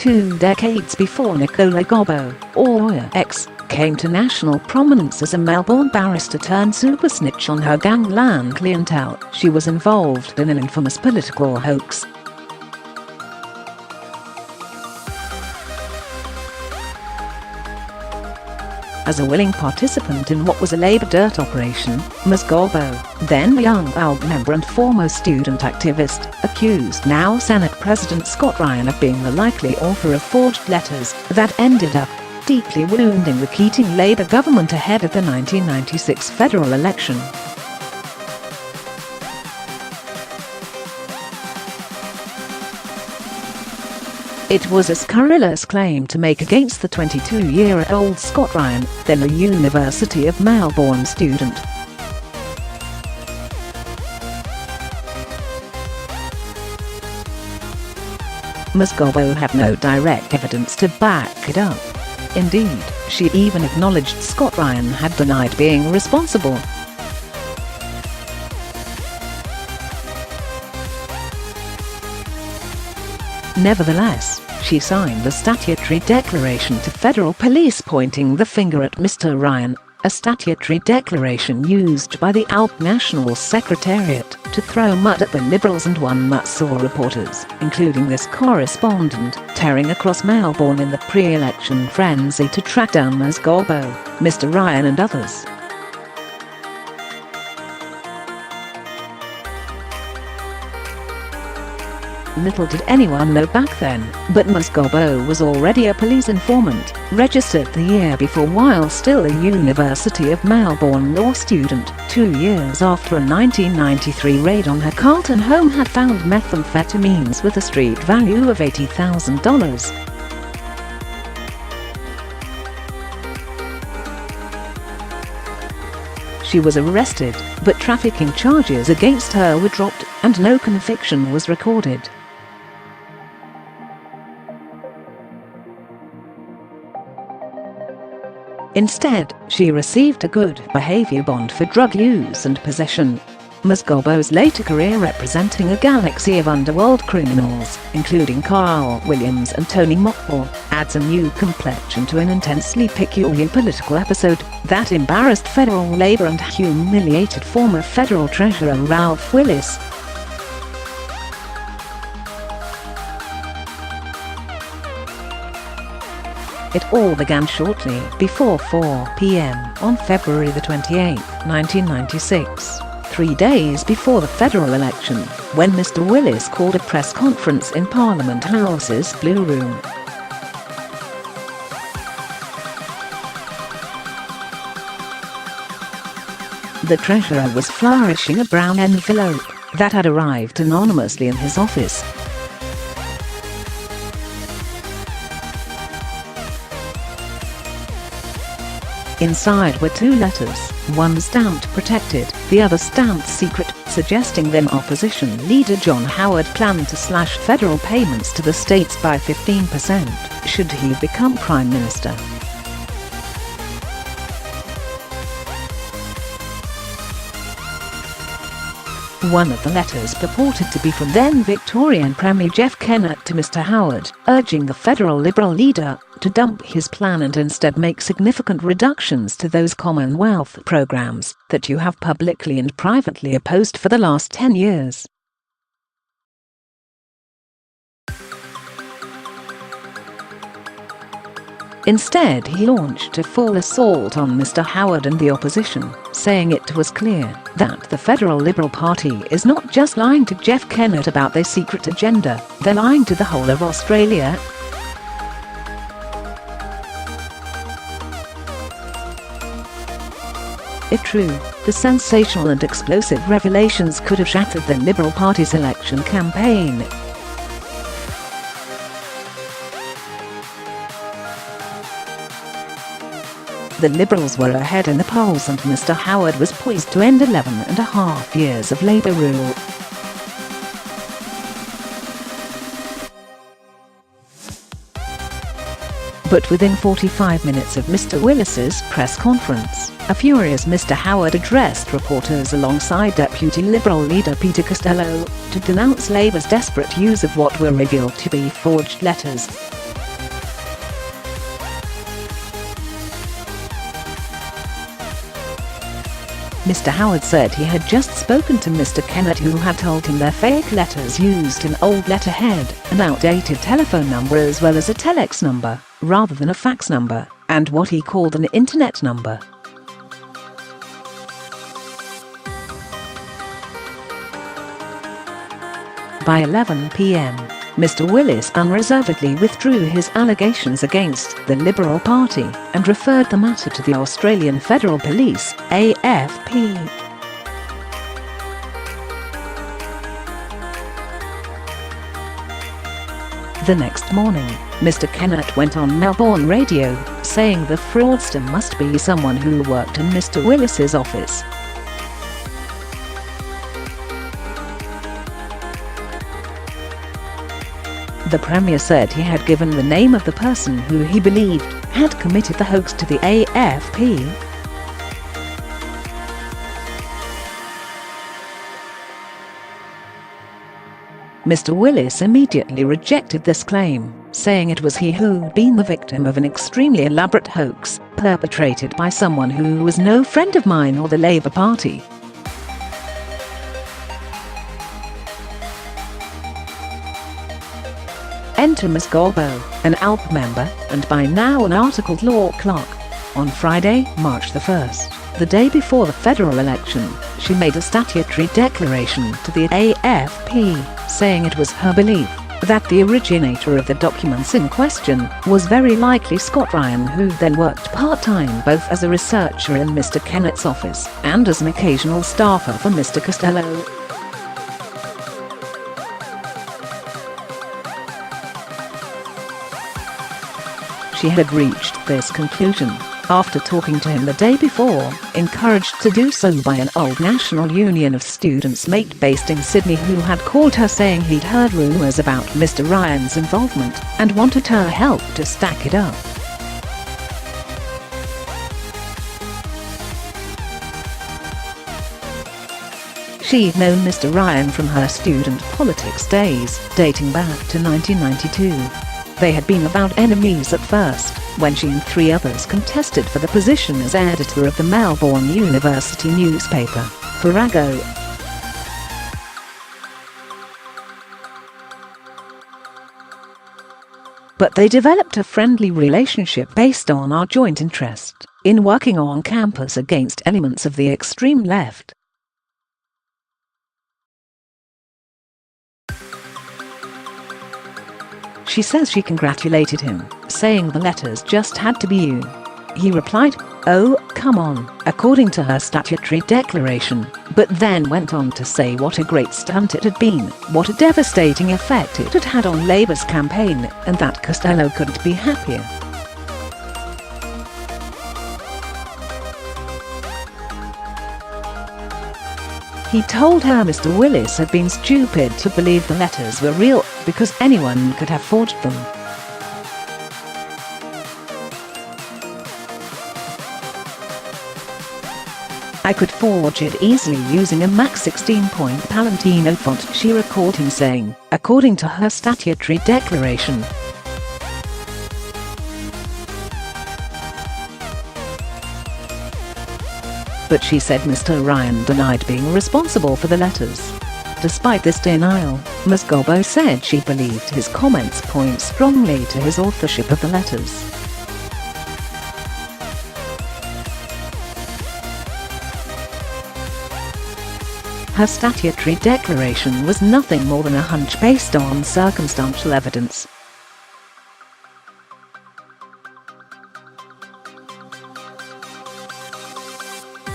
2 decades before Nicola Gobbo, or X, came to national prominence as a Melbourne barrister-turned-super snitch on her gangland clientele. She was involved in an infamous political hoax. As a willing participant in what was a Labour dirt operation, Ms Gobbo, then a young ALB member and former student activist, accused now Senate President Scott Ryan of being the likely author of forged letters that ended up deeply wounding the Keating Labor Government ahead of the 1996 federal election. It was a scurrilous claim to make against the 22-year-old Scott Ryan, then a University of Melbourne student. Ms Gobbo had no direct evidence to back it up. Indeed, she even acknowledged Scott Ryan had denied being responsible. Nevertheless, she signed the statutory declaration to federal police pointing the finger at Mr Ryan, a statutory declaration used by the ALB National Secretariat to throw mud at the Liberals and one that saw reporters, including this correspondent, tearing across Melbourne in the pre-election frenzy to track down Ms Gobbo, Mr Ryan and others. Little did anyone know back then, but Ms Gobbo was already a police informant, registered the year before while still a University of Melbourne law student, 2 years after a 1993 raid on her Carlton home had found methamphetamines with a street value of $80,000. She was arrested, but trafficking charges against her were dropped, and no conviction was recorded. Instead, she received a good behaviour bond for drug use and possession. Ms Gobbo's later career representing a galaxy of underworld criminals, including Carl Williams and Tony Mokbel, adds a new complexion to an intensely peculiar political episode that embarrassed federal Labour and humiliated former federal treasurer Ralph Willis. It all began shortly before 4 p.m. on February the 28th, 1996, 3 days before the federal election, when Mr Willis called a press conference in Parliament House's Blue Room. The Treasurer was flourishing a brown envelope that had arrived anonymously in his office. Inside were 2 letters, one stamped protected, the other stamped secret, suggesting then opposition leader John Howard planned to slash federal payments to the states by 15% should he become Prime Minister. One of the letters purported to be from then Victorian Premier Jeff Kennett to Mr Howard, urging the federal Liberal leader to dump his plan and instead make significant reductions to those Commonwealth programs that you have publicly and privately opposed for the last 10 years. Instead, he launched a full assault on Mr Howard and the opposition, saying it was clear that the federal Liberal Party is not just lying to Jeff Kennett about their secret agenda, they're lying to the whole of Australia. If true, the sensational and explosive revelations could have shattered the Liberal Party's election campaign. The Liberals were ahead in the polls and Mr Howard was poised to end 11.5 years of Labour rule. But within 45 minutes of Mr Willis's press conference, a furious Mr Howard addressed reporters alongside Deputy Liberal leader Peter Costello to denounce Labour's desperate use of what were revealed to be forged letters. Mr Howard said he had just spoken to Mr Kennett, who had told him they're fake letters used an old letterhead, an outdated telephone number as well as a telex number, rather than a fax number, and what he called an internet number. By 11 p.m, Mr Willis unreservedly withdrew his allegations against the Liberal Party and referred the matter to the Australian Federal Police, AFP. The next morning, Mr Kennett went on Melbourne radio, saying the fraudster must be someone who worked in Mr Willis's office. The Premier said he had given the name of the person who he believed had committed the hoax to the AFP. Mr Willis immediately rejected this claim, saying it was he who'd been the victim of an extremely elaborate hoax perpetrated by someone who was no friend of mine or the Labour Party. Enter Ms Gobbo, an ALP member, and by now an articled law clerk. On Friday, March the 1st, the day before the federal election, she made a statutory declaration to the AFP, saying it was her belief that the originator of the documents in question was very likely Scott Ryan, who then worked part-time both as a researcher in Mr Kennett's office and as an occasional staffer for Mr Costello. She had reached this conclusion after talking to him the day before, encouraged to do so by an old National Union of Students mate based in Sydney who had called her saying he'd heard rumours about Mr Ryan's involvement and wanted her help to stack it up. She'd known Mr Ryan from her student politics days, dating back to 1992. They had been avowed enemies at first, when she and 3 others contested for the position as editor of the Melbourne University newspaper, Farrago. But they developed a friendly relationship based on our joint interest in working on campus against elements of the extreme left. She says she congratulated him, saying the letters just had to be you. He replied, "Oh, come on," according to her statutory declaration, but then went on to say what a great stunt it had been, what a devastating effect it had had on Labour's campaign, and that Costello couldn't be happier. He told her Mr Willis had been stupid to believe the letters were real, because anyone could have forged them. "I could forge it easily using a Mac 16-point Palantino font," she recalled him saying, according to her statutory declaration. But she said Mr Ryan denied being responsible for the letters. Despite this denial, Ms Gobbo said she believed his comments point strongly to his authorship of the letters. Her statutory declaration was nothing more than a hunch based on circumstantial evidence.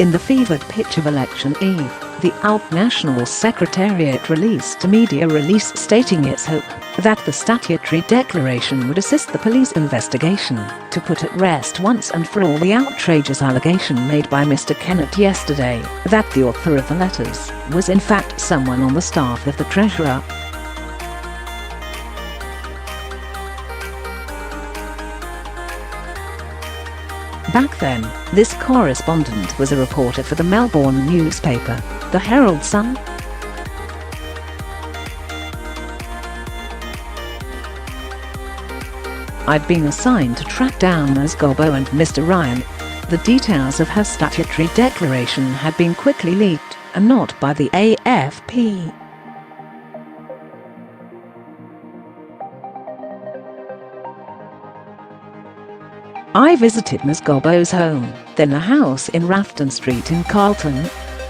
In the fevered pitch of election eve, the ALP National Secretariat released a media release stating its hope that the statutory declaration would assist the police investigation to put at rest once and for all the outrageous allegation made by Mr Kennett yesterday that the author of the letters was in fact someone on the staff of the Treasurer. Back then, this correspondent was a reporter for the Melbourne newspaper, the Herald Sun. I'd been assigned to track down Ms Gobbo and Mr Ryan. The details of her statutory declaration had been quickly leaked, and not by the AFP. I visited Ms Gobbo's home, then a house in Rafton Street in Carlton.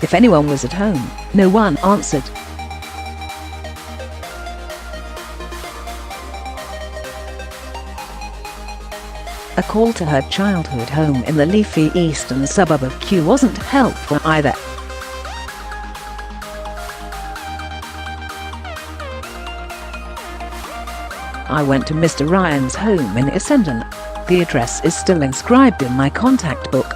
If anyone was at home, no one answered. A call to her childhood home in the leafy eastern suburb of Kew wasn't helpful either. I went to Mr Ryan's home in Essendon. The address is still inscribed in my contact book.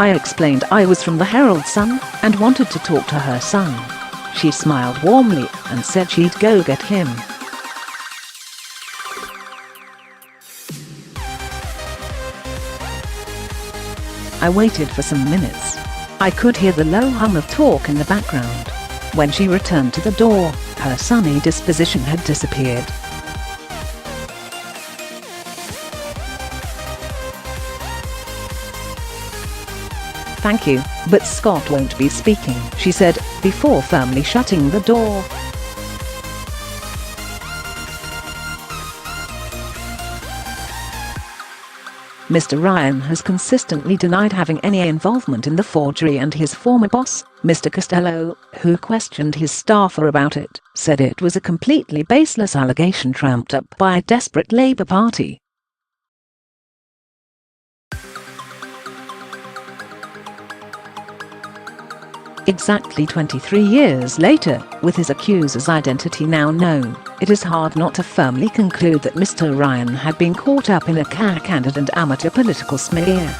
I explained I was from the Herald Sun and wanted to talk to her son. She smiled warmly and said she'd go get him. I waited for some minutes. I could hear the low hum of talk in the background. When she returned to the door, her sunny disposition had disappeared. "Thank you, but Scott won't be speaking," she said, before firmly shutting the door. Mr Ryan has consistently denied having any involvement in the forgery, and his former boss, Mr Costello, who questioned his staffer about it, said it was a completely baseless allegation trumped up by a desperate Labour Party. Exactly 23 years later, with his accuser's identity now known, it is hard not to firmly conclude that Mr Ryan had been caught up in a cack-handed and amateur political smear.